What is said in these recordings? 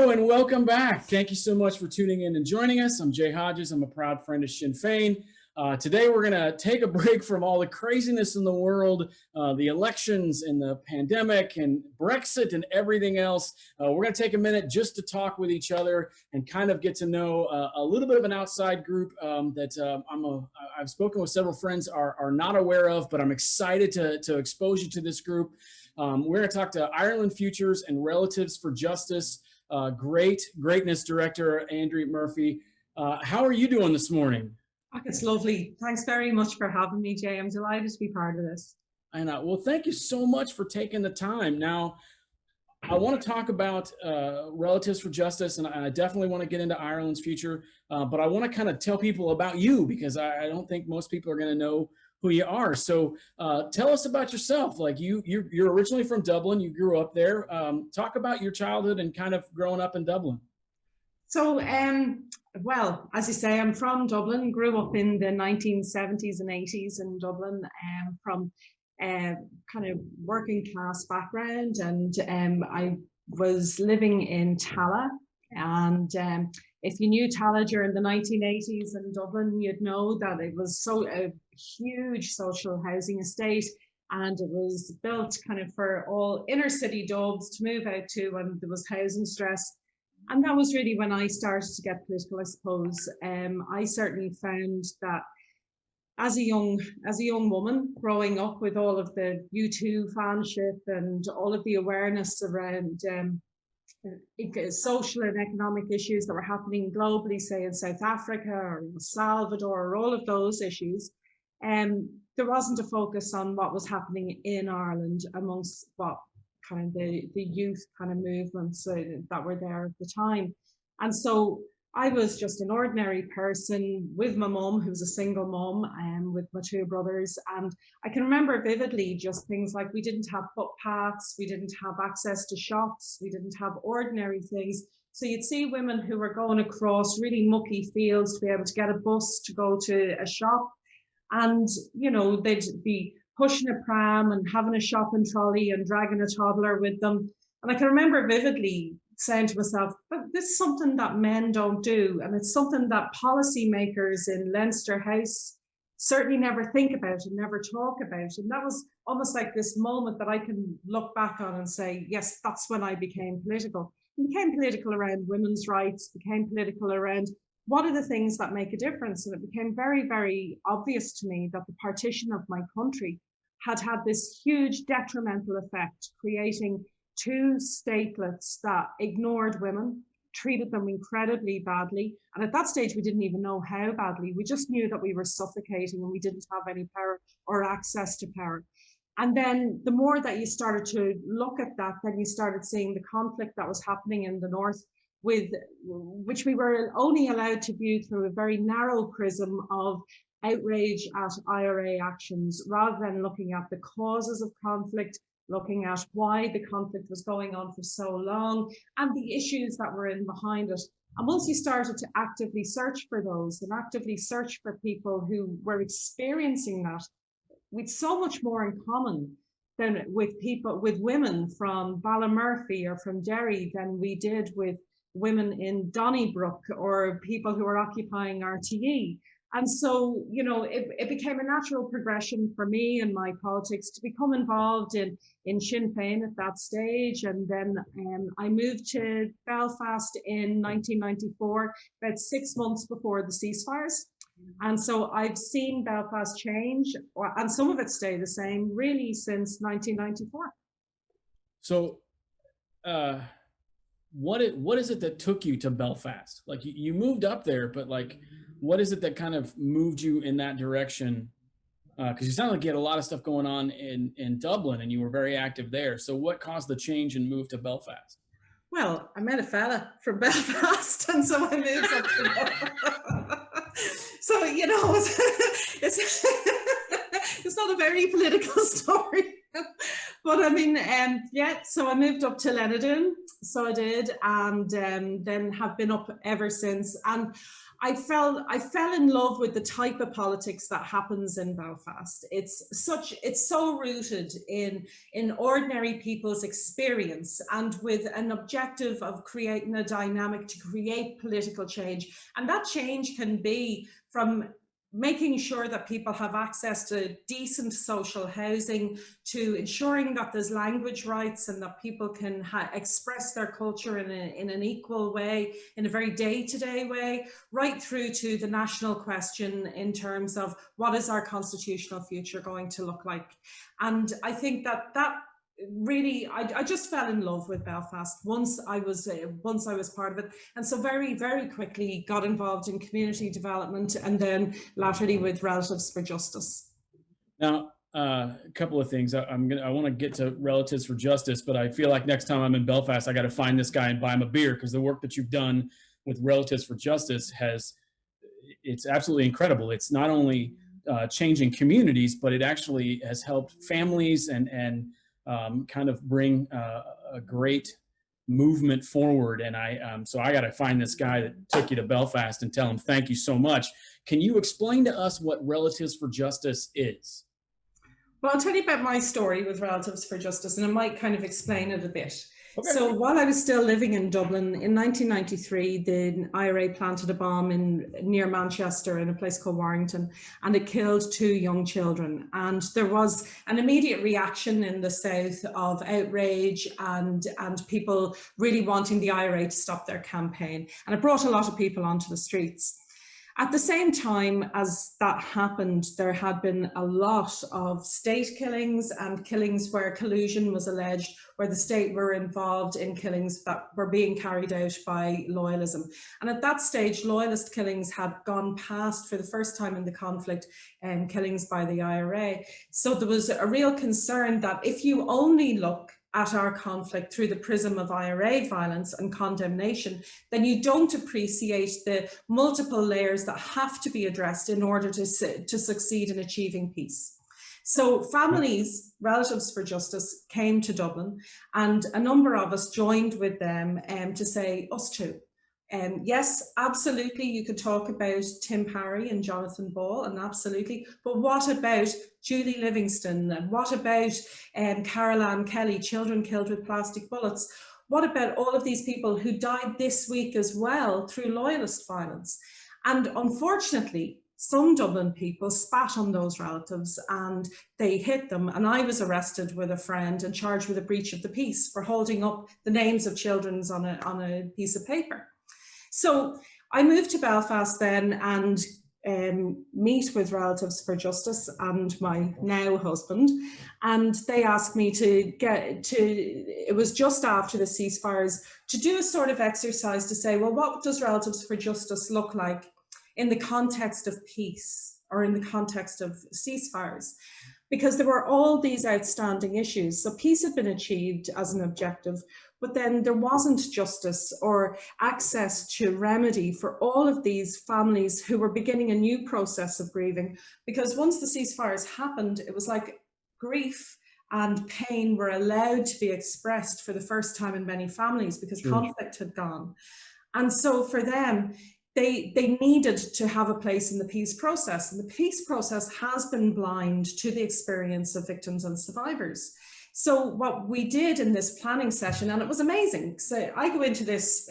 Hello and welcome back. Thank you so much for tuning in and joining us. I'm Jay Hodges. I'm a proud friend of Sinn Féin. Today we're going to take a break from all the craziness in the world, the elections and the pandemic and Brexit and everything else. We're going to take a minute just to talk with each other and kind of get to know a little bit of an outside group that I've spoken with several friends are not aware of, but I'm excited to expose you to this group. We're going to talk to Ireland Futures and Relatives for Justice greatness director Andrée Murphy. How are you doing this morning? It's lovely. Thanks very much for having me, Jay. I'm delighted to be part of this. I know. Well, thank you so much for taking the time. Now, I want to talk about Relatives for Justice, and I definitely want to get into Ireland's future, but I want to kind of tell people about you because I don't think most people are going to know who you are. So tell us about yourself. Like you're originally from Dublin. You grew up there. Talk about your childhood and kind of growing up in Dublin. So, well, as you say, I'm from Dublin, grew up in the 1970s and 80s in Dublin, from kind of working class background, and I was living in Tala, and if you knew Tala during the 1980s in Dublin, you'd know that it was a huge social housing estate, and it was built kind of for all inner city Dubs to move out to when there was housing stress. And that was really when I started to get political, I suppose. I certainly found that as a young woman growing up with all of the U2 fanship and all of the awareness around social and economic issues that were happening globally, say in South Africa or in Salvador, or all of those issues, there wasn't a focus on what was happening in Ireland amongst what kind of the youth kind of movements that were there at the time. And so I was just an ordinary person with my mum, who was a single mum, and with my two brothers. And I can remember vividly just things like we didn't have footpaths, we didn't have access to shops, we didn't have ordinary things. So you'd see women who were going across really mucky fields to be able to get a bus to go to a shop. And, you know, they'd be pushing a pram and having a shopping trolley and dragging a toddler with them. And I can remember vividly saying to myself, but this is something that men don't do. And it's something that policymakers in Leinster House certainly never think about and never talk about. And that was almost like this moment that I can look back on and say, yes, that's when I became political. I became political around women's rights, became political around what are the things that make a difference. And it became very, very obvious to me that the partition of my country had this huge detrimental effect, creating two statelets that ignored women, treated them incredibly badly. And at that stage, we didn't even know how badly. We just knew that we were suffocating and we didn't have any power or access to power. And then the more that you started to look at that, then you started seeing the conflict that was happening in the north, which we were only allowed to view through a very narrow prism of outrage at IRA actions, rather than looking at the causes of conflict, looking at why the conflict was going on for so long and the issues that were in behind it. And once you started to actively search for those and actively search for people who were experiencing that, with so much more in common than with women from Ballymurphy or from Derry than we did with women in Donnybrook or people who were occupying RTE. And so, you know, it became a natural progression for me in my politics to become involved in Sinn Féin at that stage. And then I moved to Belfast in 1994, about 6 months before the ceasefires. And so I've seen Belfast change, and some of it stay the same, really, since 1994. So what is it that took you to Belfast? Like you moved up there, but like, what is it that kind of moved you in that direction? Because you sound like you had a lot of stuff going on in Dublin and you were very active there. So what caused the change and move to Belfast? Well, I met a fella from Belfast, and so I moved up to Belfast. So, you know, it's not a very political story. But I mean, yeah, so I moved up to Lenadoon, so I did, and then have been up ever since. And I fell in love with the type of politics that happens in Belfast. It's so rooted in ordinary people's experience, and with an objective of creating a dynamic to create political change. And that change can be from making sure that people have access to decent social housing, to ensuring that there's language rights and that people can express their culture in an equal way, in a very day-to-day way, right through to the national question in terms of what is our constitutional future going to look like. And I think that really, I just fell in love with Belfast once I was part of it, and so very, very quickly got involved in community development, and then latterly with Relatives for Justice. Now, a couple of things. I want to get to Relatives for Justice, but I feel like next time I'm in Belfast, I got to find this guy and buy him a beer, because the work that you've done with Relatives for Justice it's absolutely incredible. It's not only changing communities, but it actually has helped families and kind of bring a great movement forward. And so I got to find this guy that took you to Belfast and tell him thank you so much. Can you explain to us what Relatives for Justice is? Well, I'll tell you about my story with Relatives for Justice, and I might kind of explain it a bit. Okay. So while I was still living in Dublin, in 1993, the IRA planted a bomb near Manchester in a place called Warrington, and it killed 2 young children. And there was an immediate reaction in the South of outrage and people really wanting the IRA to stop their campaign. And it brought a lot of people onto the streets. At the same time as that happened, there had been a lot of state killings and killings where collusion was alleged, where the state were involved in killings that were being carried out by loyalism. And at that stage, loyalist killings had gone past, for the first time in the conflict, killings by the IRA. So there was a real concern that if you only look at our conflict through the prism of IRA violence and condemnation, then you don't appreciate the multiple layers that have to be addressed in order to succeed in achieving peace. So families, Relatives for Justice, came to Dublin, and a number of us joined with them to say, us too. Yes, absolutely, you could talk about Tim Parry and Jonathan Ball, and absolutely, but what about Julie Livingston, and what about Carol Ann Kelly, children killed with plastic bullets? What about all of these people who died this week as well through loyalist violence? And unfortunately, some Dublin people spat on those relatives and they hit them. And I was arrested with a friend and charged with a breach of the peace for holding up the names of children on a piece of paper. So I moved to Belfast then and meet with Relatives for Justice and my now husband, and they asked me it was just after the ceasefires, to do a sort of exercise to say, well, what does Relatives for Justice look like in the context of peace or in the context of ceasefires? Because there were all these outstanding issues. So peace had been achieved as an objective, but then there wasn't justice or access to remedy for all of these families who were beginning a new process of grieving. Because once the ceasefires happened, it was like grief and pain were allowed to be expressed for the first time in many families, because conflict had gone. And so for them, they needed to have a place in the peace process. And the peace process has been blind to the experience of victims and survivors. So what we did in this planning session, and it was amazing. So I go into this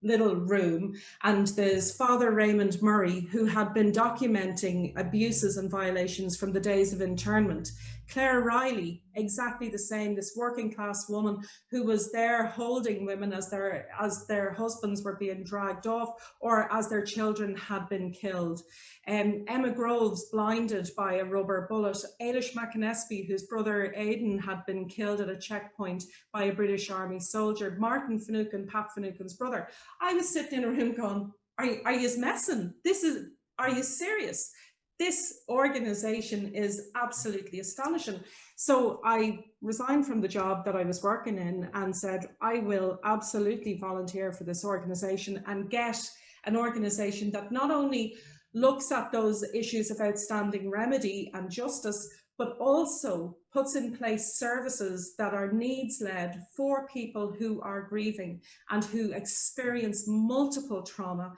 little room, and there's Father Raymond Murray, who had been documenting abuses and violations from the days of internment. Claire Riley, exactly the same, this working class woman who was there holding women as their husbands were being dragged off or as their children had been killed. Emma Groves, blinded by a rubber bullet. Ailish McInnesby, whose brother Aidan had been killed at a checkpoint by a British Army soldier. Martin Finucane, Pat Finucane's brother. I was sitting in a room going, are you messing? Are you serious? This organization is absolutely astonishing. So I resigned from the job that I was working in and said, I will absolutely volunteer for this organization and get an organization that not only looks at those issues of outstanding remedy and justice, but also puts in place services that are needs-led for people who are grieving and who experience multiple trauma,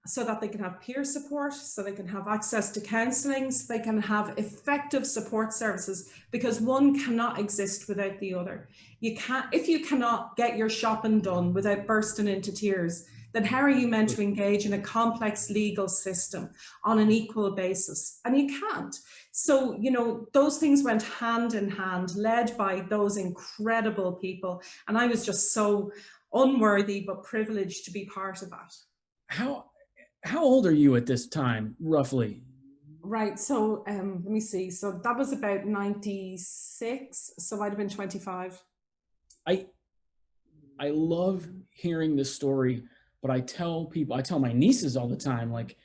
so that they can have peer support, so they can have access to counselling, so they can have effective support services, because one cannot exist without the other. You can't, if you cannot get your shopping done without bursting into tears, then how are you meant to engage in a complex legal system on an equal basis? And you can't. So, you know, those things went hand in hand, led by those incredible people. And I was just so unworthy but privileged to be part of that. How old are you at this time, roughly? Right, so let me see. So that was about 96, so I'd have been 25. I I love hearing this story, but I tell people, I tell my nieces all the time, like,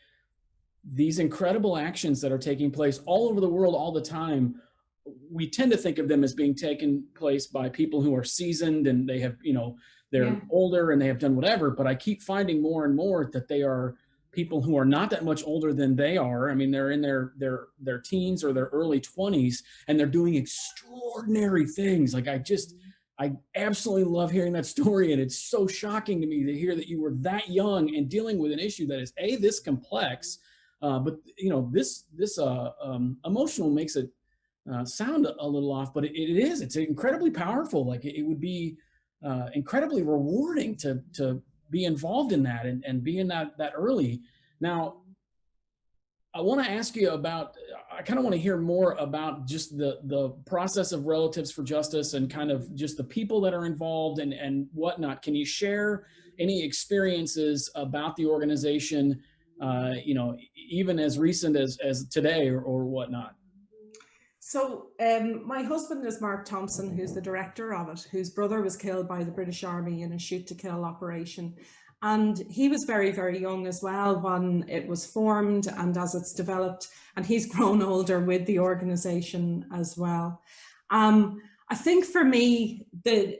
these incredible actions that are taking place all over the world all the time, we tend to think of them as being taken place by people who are seasoned and they have, you know, they're Yeah, older and they have done whatever. But I keep finding more and more that they are people who are not that much older than they are. I mean, they're in their teens or their early 20s, and they're doing extraordinary things. Like, I absolutely love hearing that story, and it's so shocking to me to hear that you were that young and dealing with an issue that is this complex, but you know, this emotional makes it sound a little off, but it is. It's incredibly powerful. Like, it would be incredibly rewarding to be involved in that and be in that early. Now, I want to ask you about. I kind of want to hear more about just the process of Relatives for Justice and kind of just the people that are involved and whatnot. Can you share any experiences about the organization? You know, even as recent as today or whatnot. so my husband is Mark Thompson, who's the director of it, whose brother was killed by the British Army in a shoot to kill operation. And he was very, very young as well when it was formed and as it's developed, and he's grown older with the organization as well. I think for me, the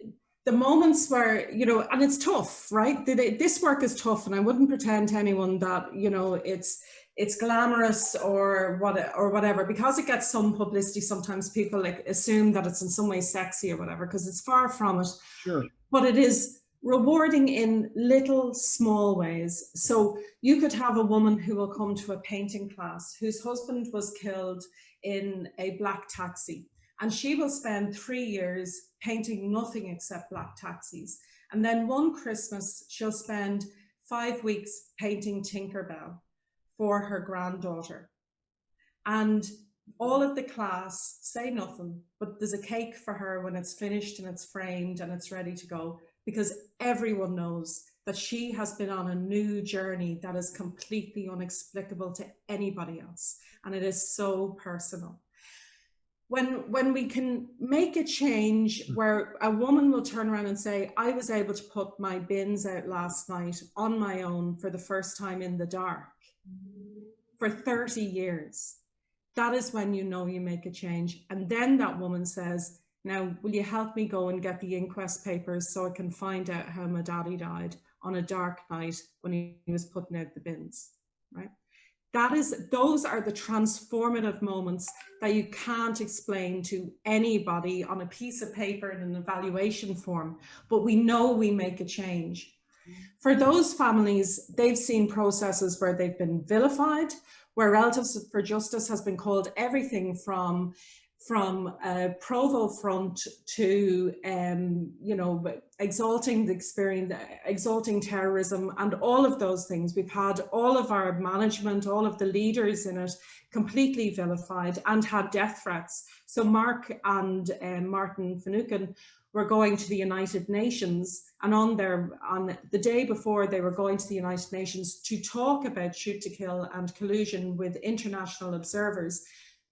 moments where, you know, and it's tough, right? This work is tough, and I wouldn't pretend to anyone that, you know, it's glamorous or whatever, because it gets some publicity. Sometimes people like assume that it's in some way sexy or whatever, because it's far from it. Sure. But it is rewarding in little small ways. So you could have a woman who will come to a painting class whose husband was killed in a black taxi, and she will spend 3 years painting nothing except black taxis. And then one Christmas she'll spend 5 weeks painting Tinkerbell for her granddaughter. And all of the class say nothing, but there's a cake for her when it's finished and it's framed and it's ready to go, because everyone knows that she has been on a new journey that is completely inexplicable to anybody else. And it is so personal. When we can make a change where a woman will turn around and say, I was able to put my bins out last night on my own for the first time in the dark for 30 years, that is when you know you make a change. And then that woman says, now, will you help me go and get the inquest papers so I can find out how my daddy died on a dark night when he was putting out the bins, right? Those are the transformative moments that you can't explain to anybody on a piece of paper in an evaluation form, but we know we make a change. For those families, they've seen processes where they've been vilified, where Relatives for Justice has been called everything from a Provo front to, you know, exalting the experience, exalting terrorism, and all of those things. We've had all of our management, all of the leaders in it completely vilified and had death threats. So Mark and Martin Finucane were going to the United Nations, and on the day before they were going to the United Nations to talk about shoot to kill and collusion with international observers,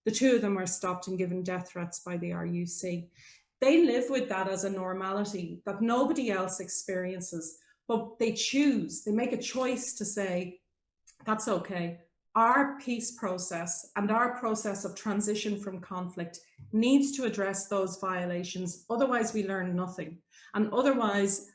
the two of them were stopped and given death threats by the RUC. They live with that as a normality that nobody else experiences, but they make a choice to say, that's okay. Our peace process and our process of transition from conflict needs to address those violations. Otherwise, we learn nothing. And otherwise,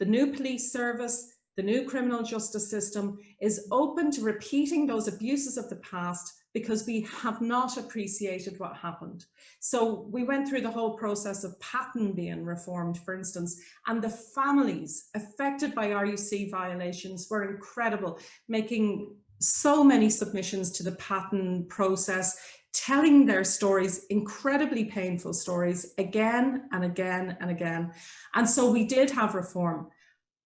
the new police service, the new criminal justice system is open to repeating those abuses of the past because we have not appreciated what happened. So we went through the whole process of pattern being reformed, for instance, and the families affected by RUC violations were incredible, making so many submissions to the pattern process, telling their stories, incredibly painful stories, again and again and again. And so we did have reform,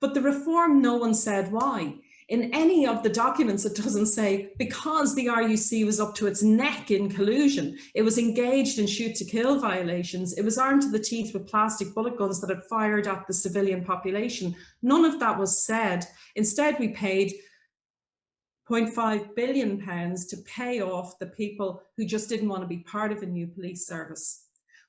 but the reform, no one said why. In any of the documents, it doesn't say because the RUC was up to its neck in collusion, it was engaged in shoot to kill violations, it was armed to the teeth with plastic bullet guns that had fired at the civilian population. None of that was said. Instead, we paid £0.5 billion to pay off the people who just didn't want to be part of a new police service.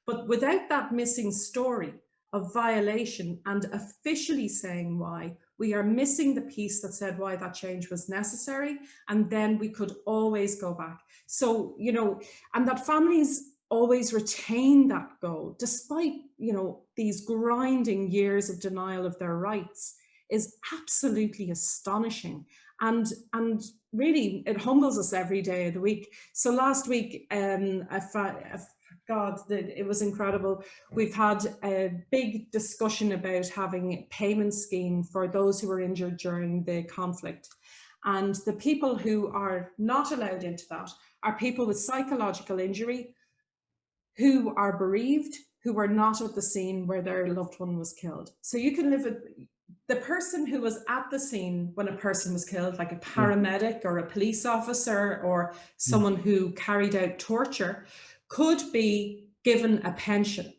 But without that missing story of violation and officially saying why, we are missing the piece that said why that change was necessary, and then we could always go back. So, you know, and that families always retain that goal, despite, you know, these grinding years of denial of their rights, is absolutely astonishing. And really, it humbles us every day of the week. So last week, God, it was incredible. We've had a big discussion about having a payment scheme for those who were injured during the conflict. And the people who are not allowed into that are people with psychological injury, who are bereaved, who were not at the scene where their loved one was killed. So you can live with the person who was at the scene when a person was killed, like a paramedic or a police officer or someone who carried out torture, could be given a pension.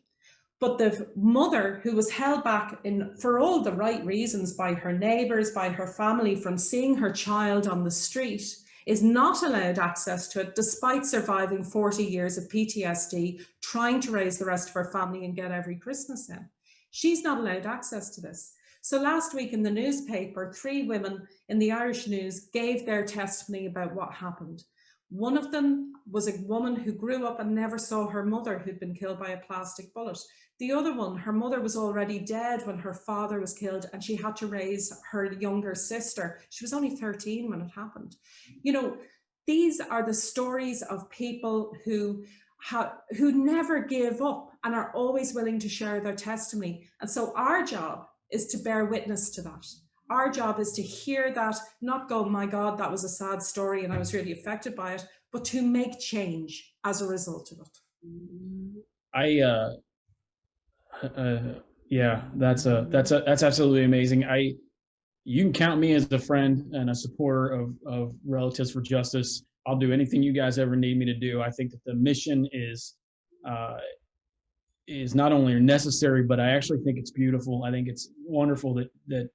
But the mother who was held back for all the right reasons by her neighbours, by her family, from seeing her child on the street, is not allowed access to it, despite surviving 40 years of PTSD, trying to raise the rest of her family and get every Christmas in. She's not allowed access to this. So last week in the newspaper, 3 women in the Irish News gave their testimony about what happened. One of them was a woman who grew up and never saw her mother, who'd been killed by a plastic bullet. The other one, her mother was already dead when her father was killed, and she had to raise her younger sister. She was only 13 when it happened. You know, these are the stories of people who never give up and are always willing to share their testimony. And so our job is to bear witness to that. Our job is to hear that, not go, my God, that was a sad story and I was really affected by it, but to make change as a result of it. Yeah, that's absolutely amazing. You can count me as a friend and a supporter of Relatives for Justice. I'll do anything you guys ever need me to do. I think that the mission is not only necessary, but I actually think it's beautiful. I think it's wonderful that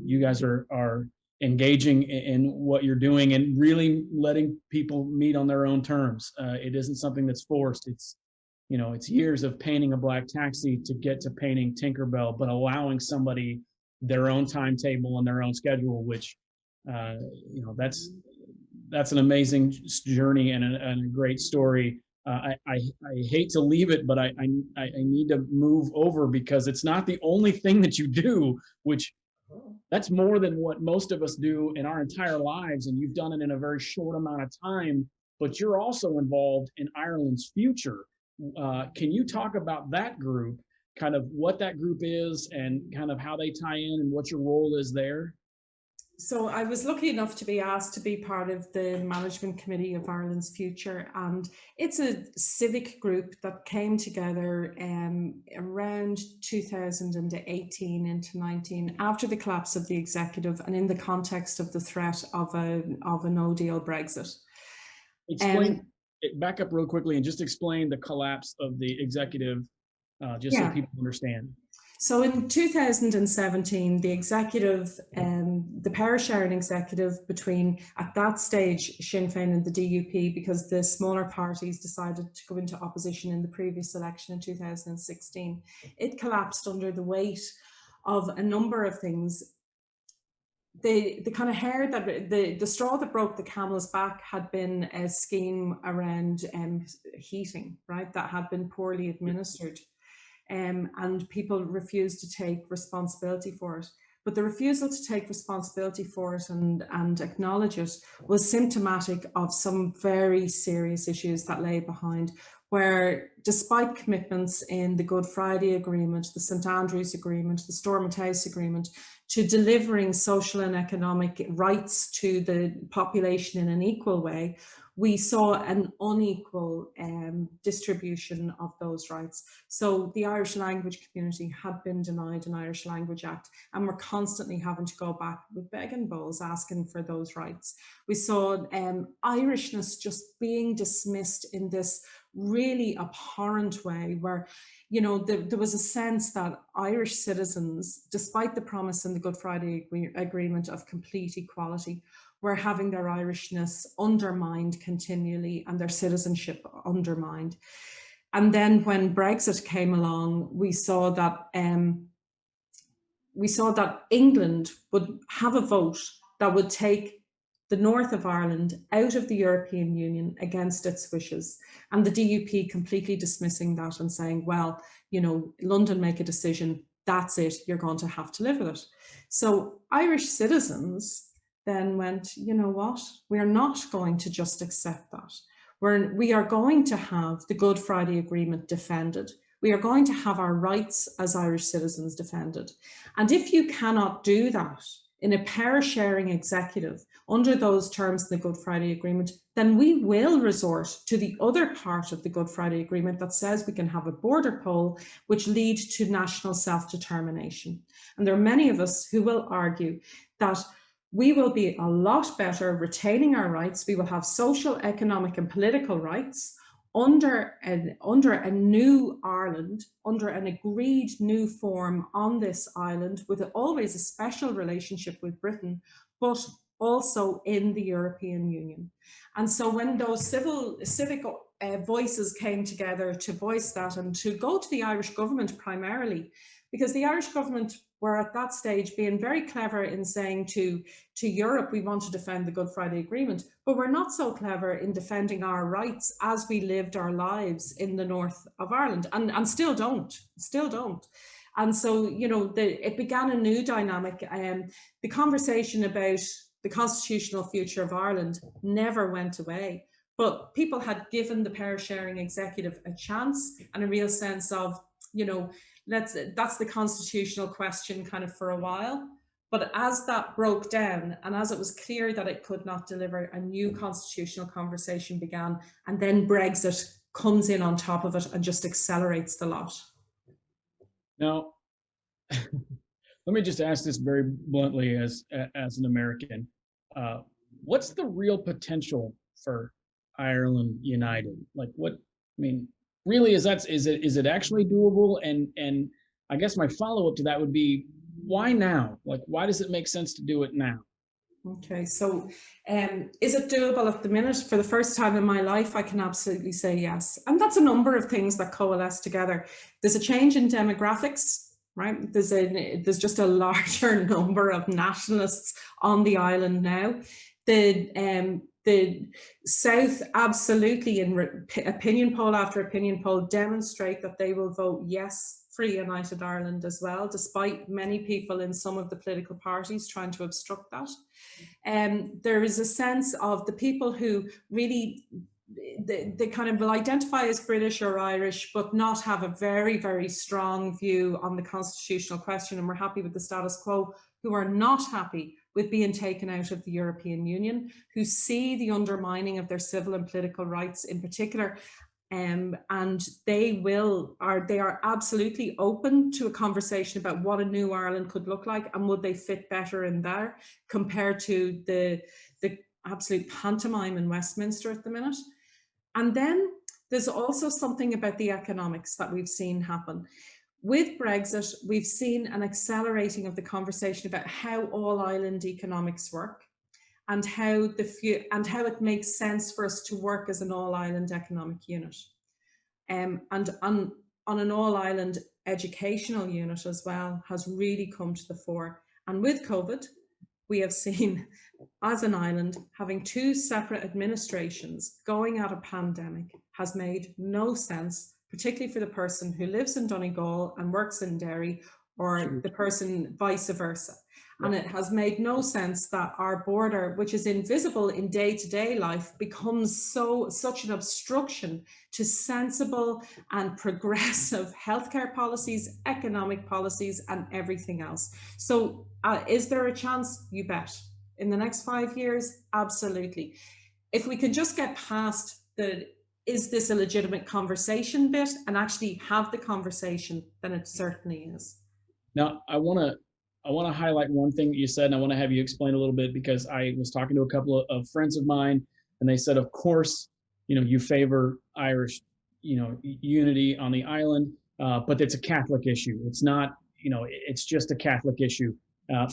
you guys are engaging in what you're doing and really letting people meet on their own terms. It isn't something that's forced. It's, you know, it's years of painting a black taxi to get to painting Tinkerbell, but allowing somebody their own timetable and their own schedule, which, you know, that's an amazing journey and a great story. I hate to leave it, but I need to move over because it's not the only thing that you do, which that's more than what most of us do in our entire lives. And you've done it in a very short amount of time, but you're also involved in Ireland's future. Can you talk about that group, kind of what that group is and kind of how they tie in and what your role is there? So I was lucky enough to be asked to be part of the management committee of Ireland's Future, and it's a civic group that came together around 2018 into 19 after the collapse of the executive and in the context of the threat of a no-deal Brexit. Explain, back up real quickly and just explain the collapse of the executive, just so people understand. So in 2017, the executive, the power sharing executive between, at that stage, Sinn Féin and the DUP, because the smaller parties decided to go into opposition in the previous election in 2016, it collapsed under the weight of a number of things. The kind of hair that the straw that broke the camel's back had been a scheme around heating, right, that had been poorly administered. And people refused to take responsibility for it. but the refusal to take responsibility for it and acknowledge it was symptomatic of some very serious issues that lay behind, where despite commitments in the Good Friday Agreement, the St Andrews Agreement, the Stormont House Agreement, to delivering social and economic rights to the population in an equal way, we saw an unequal distribution of those rights. So the Irish language community had been denied an Irish Language Act, and we're constantly having to go back with begging bowls asking for those rights. We saw Irishness just being dismissed in this really abhorrent way, where, you know, there was a sense that Irish citizens, despite the promise in the Good Friday Agreement of complete equality, were having their Irishness undermined continually and their citizenship undermined. And then when Brexit came along, we saw that England would have a vote that would take the north of Ireland out of the European Union against its wishes, and the DUP completely dismissing that and saying, well, you know, London make a decision, that's it, you're going to have to live with it. So Irish citizens then went, you know what, we're not going to just accept that. We are going to have the Good Friday Agreement defended. We are going to have our rights as Irish citizens defended. And if you cannot do that in a power-sharing executive under those terms in the Good Friday Agreement, then we will resort to the other part of the Good Friday Agreement that says we can have a border poll which lead to national self-determination. And there are many of us who will argue that we will be a lot better retaining our rights. We will have social, economic and political rights under a new Ireland, under an agreed new form on this island, with always a special relationship with Britain, but also in the European Union. And so when those civic voices came together to voice that and to go to the Irish government primarily, because the Irish government were at that stage being very clever in saying to Europe, we want to defend the Good Friday Agreement, but we're not so clever in defending our rights as we lived our lives in the north of Ireland, and still don't. And so, you know, it began a new dynamic. The conversation about the constitutional future of Ireland never went away, but people had given the power sharing executive a chance and a real sense of, you know, that's the constitutional question kind of for a while. But as that broke down and as it was clear that it could not deliver, a new constitutional conversation began, and then Brexit comes in on top of it and just accelerates the lot. Now, let me just ask this very bluntly as an American. What's the real potential for Ireland united? Like, what, I mean, really, is it actually doable? And I guess my follow-up to that would be, why now? Like, why does it make sense to do it now? Okay, so is it doable at the minute? For the first time in my life, I can absolutely say yes. And that's a number of things that coalesce together. There's a change in demographics, right? There's just a larger number of nationalists on the island now. The South absolutely, in opinion poll after opinion poll, demonstrate that they will vote yes for United Ireland as well, despite many people in some of the political parties trying to obstruct that. There is a sense of the people who really, they kind of will identify as British or Irish, but not have a very, very strong view on the constitutional question, and we're happy with the status quo, who are not happy with being taken out of the European Union, who see the undermining of their civil and political rights in particular. And they are absolutely open to a conversation about what a new Ireland could look like, and would they fit better in there compared to the absolute pantomime in Westminster at the minute. And then there's also something about the economics that we've seen happen. With Brexit, we've seen an accelerating of the conversation about how all island economics work, and how it makes sense for us to work as an all-island economic unit, and on an all-island educational unit as well has really come to the fore. And with COVID, we have seen, as an island, having two separate administrations going at a pandemic has made no sense, particularly for the person who lives in Donegal and works in Derry, or the person vice versa. And it has made no sense that our border, which is invisible in day-to-day life, becomes such an obstruction to sensible and progressive healthcare policies, economic policies, and everything else. So is there a chance? You bet. In the next 5 years? Absolutely. If we can just get past the is this a legitimate conversation bit and actually have the conversation, then it certainly is. Now, I want to highlight one thing that you said, and I want to have you explain a little bit, because I was talking to a couple of friends of mine, and they said, of course, you favor Irish, unity on the island, but it's a Catholic issue. It's not, it's just a Catholic issue.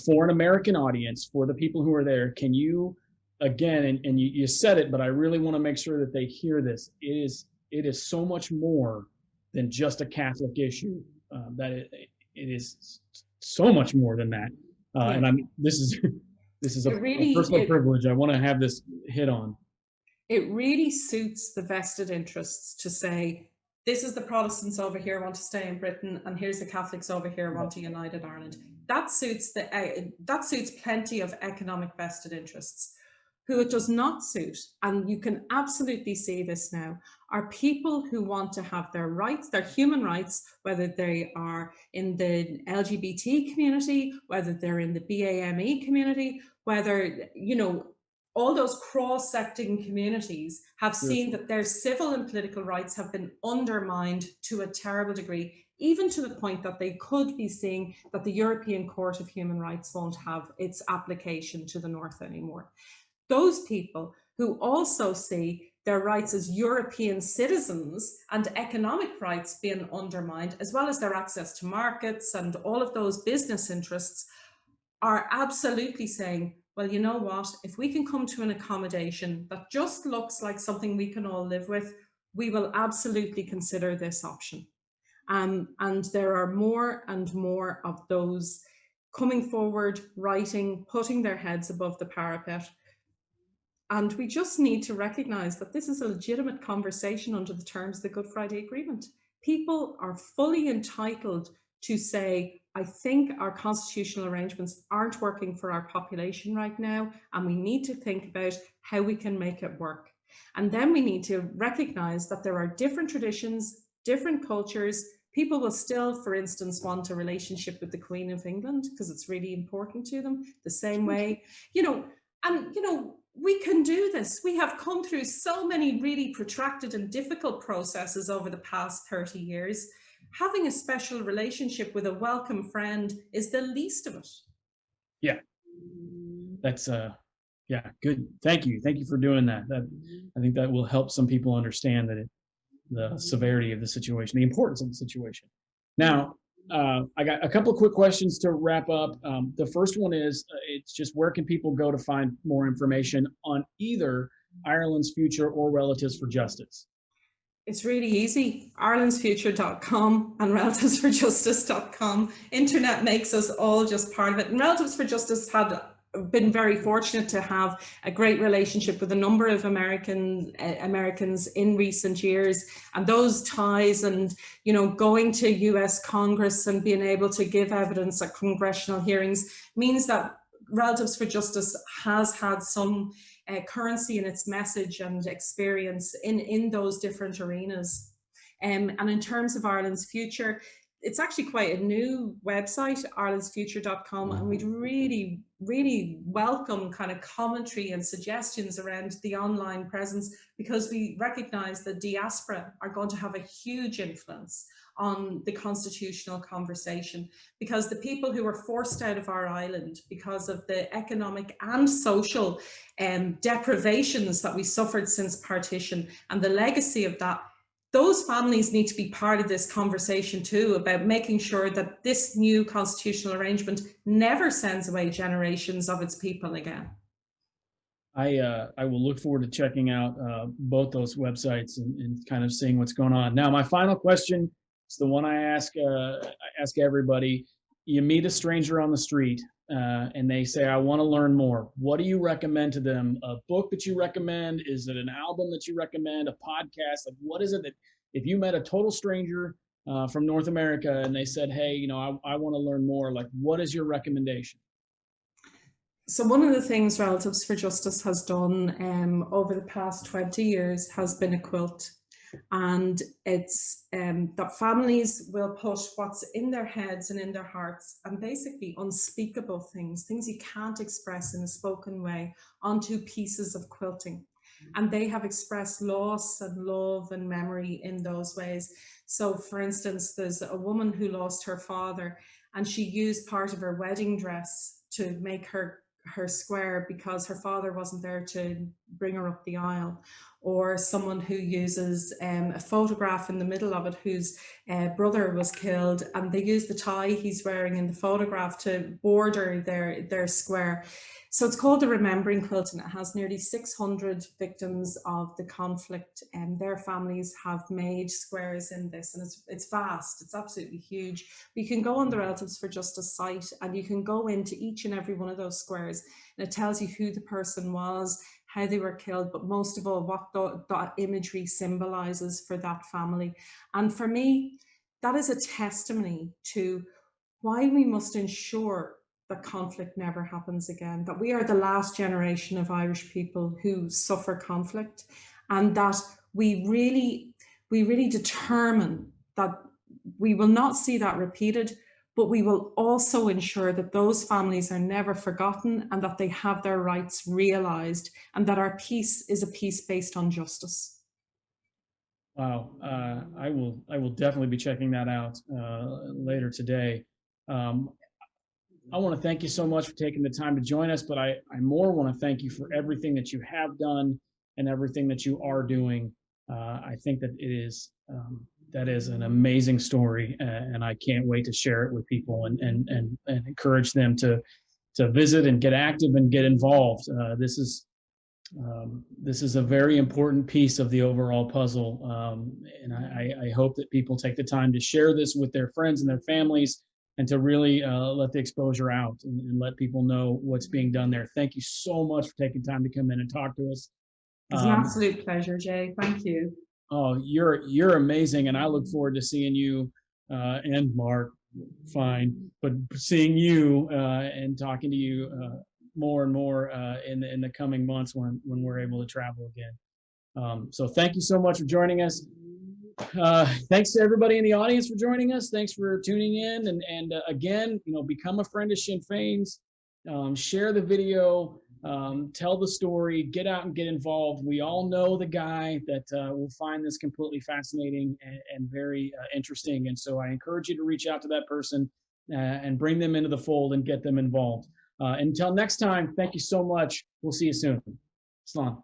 For an American audience, for the people who are there, can you, again, and you said it, but I really want to make sure that they hear this. It is so much more than just a Catholic issue. That it is so much more than that. And this is a personal privilege I want to have this hit on. It really suits the vested interests to say, this is the Protestants over here want to stay in Britain, and here's the Catholics over here want to unite Ireland. That suits plenty of economic vested interests. Who it does not suit, and you can absolutely see this now, are people who want to have their rights, their human rights, whether they are in the LGBT community, whether they're in the BAME community, whether, all those cross-secting communities have seen that their civil and political rights have been undermined to a terrible degree, even to the point that they could be seeing that the European Court of Human Rights won't have its application to the North anymore. Those people who also see their rights as European citizens and economic rights being undermined, as well as their access to markets and all of those business interests, are absolutely saying, well, you know what, if we can come to an accommodation that just looks like something we can all live with, we will absolutely consider this option. And there are more and more of those coming forward, writing, putting their heads above the parapet. And we just need to recognize that this is a legitimate conversation under the terms of the Good Friday Agreement. People are fully entitled to say, I think our constitutional arrangements aren't working for our population right now, and we need to think about how we can make it work. And then we need to recognize that there are different traditions, different cultures. People will still, for instance, want a relationship with the Queen of England because it's really important to them, the same way, we can do this. We have come through so many really protracted and difficult processes over the past 30 years. Having a special relationship with a welcome friend is the least of it. Yeah, that's good. Thank you for doing that. I think that will help some people understand that the severity of the situation, the importance of the situation. Now, I got a couple of quick questions to wrap up. The first one is, it's just, where can people go to find more information on either Ireland's Future or Relatives for Justice? It's really easy. IrelandsFuture.com and RelativesForJustice.com. Internet makes us all just part of it. And Relatives for Justice had been very fortunate to have a great relationship with a number of Americans in recent years, and those ties and going to US Congress and being able to give evidence at congressional hearings means that Relatives for Justice has had some currency in its message and experience in those different arenas. And in terms of Ireland's Future, it's actually quite a new website, IrelandsFuture.com, and we'd really, really welcome kind of commentary and suggestions around the online presence, because we recognize that diaspora are going to have a huge influence on the constitutional conversation, because the people who were forced out of our island because of the economic and social deprivations that we suffered since partition and the legacy of that, those families need to be part of this conversation too, about making sure that this new constitutional arrangement never sends away generations of its people again. I will look forward to checking out both those websites and kind of seeing what's going on. Now, my final question is the one I ask everybody. You meet a stranger on the street and they say, I want to learn more. What do you recommend to them? A book that you recommend? Is it an album that you recommend? A podcast? Like, what is it that, if you met a total stranger from North America and they said, hey, I want to learn more, like, what is your recommendation? So one of the things Relatives for Justice has done over the past 20 years has been a quilt. And it's that families will put what's in their heads and in their hearts, and basically unspeakable things you can't express in a spoken way, onto pieces of quilting. And they have expressed loss and love and memory in those ways. So for instance, there's a woman who lost her father, and she used part of her wedding dress to make her square because her father wasn't there to bring her up the aisle. Or someone who uses a photograph in the middle of it whose brother was killed, and they use the tie he's wearing in the photograph to border their square. So it's called the Remembering Quilt, and it has nearly 600 victims of the conflict, and their families have made squares in this, and it's vast, it's absolutely huge. But you can go on the Relatives for Justice site, and you can go into each and every one of those squares, and it tells you who the person was, how they were killed, but most of all, what that imagery symbolizes for that family. And for me, that is a testimony to why we must ensure that conflict never happens again, that we are the last generation of Irish people who suffer conflict, and that we really determine that we will not see that repeated, but we will also ensure that those families are never forgotten, and that they have their rights realised, and that our peace is a peace based on justice. Wow, I will definitely be checking that out later today. I want to thank you so much for taking the time to join us, but I more want to thank you for everything that you have done and everything that you are doing. I think that that is an amazing story, and I can't wait to share it with people and encourage them to visit and get active and get involved. This is a very important piece of the overall puzzle, and I hope that people take the time to share this with their friends and their families, and to really let the exposure out and let people know what's being done there. Thank you so much for taking time to come in and talk to us. It's an absolute pleasure, Jay. Thank you. Oh, you're amazing, and I look forward to seeing you and Mark. Fine, but seeing you and talking to you more and more in the coming months when we're able to travel again. So thank you so much for joining us. Thanks to everybody in the audience for joining us. Thanks for tuning in, and again, become a friend of Sinn Féin's. Share the video, tell the story, get out and get involved. We all know the guy that will find this completely fascinating and very interesting, and so I encourage you to reach out to that person and bring them into the fold and get them involved. Until next time, thank you so much. We'll see you soon. Slán.